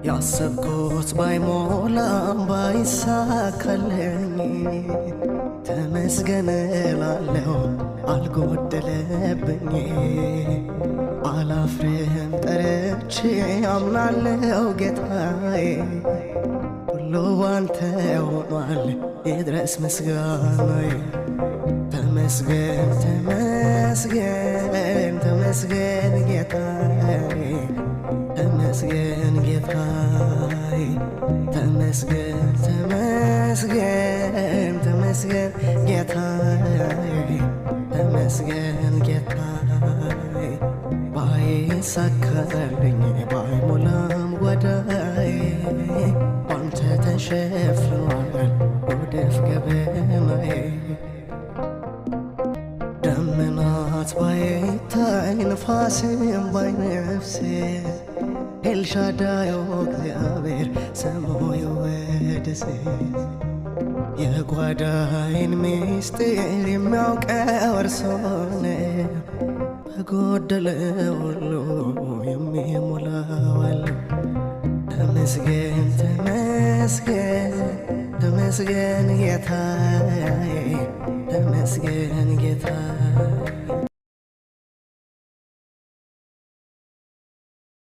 ያሰብኩት ባይሞላም ባይሳካልኝ ተመስገን እላለሁ አልጎደለብኝ። አላፍርም ጠርቼ አምናለሁ ጌታዬ ሁሉ ባንተ ሆኗል ይድረስ ምስጋናዬ። ተመስገን ተመስገን ተመስገን ጌታዬ ተመስገን ጌታዬ ተመስገን ተመስገን ተመስገን ጌታዬ ተመስገን ጌታዬ። ባይሳካልኝ ባይሞላም ጓዳዬ ባንተ ተሸፍኗል ወደፍ ገበናዬ። ደመናት ባይታይ ንፋስም ባይነፍስ ኤልሻዳይ እግዚአብሔር ስሙ ይወደስ። የጓዳዬን ምስጢር የሚያውቀው እርሱ ነው በጎደለ ሁሉ የሚሞላው አለ። ተመስገን ተመስገን ተመስገን ጌታዬ ተመስገን ጌታዬ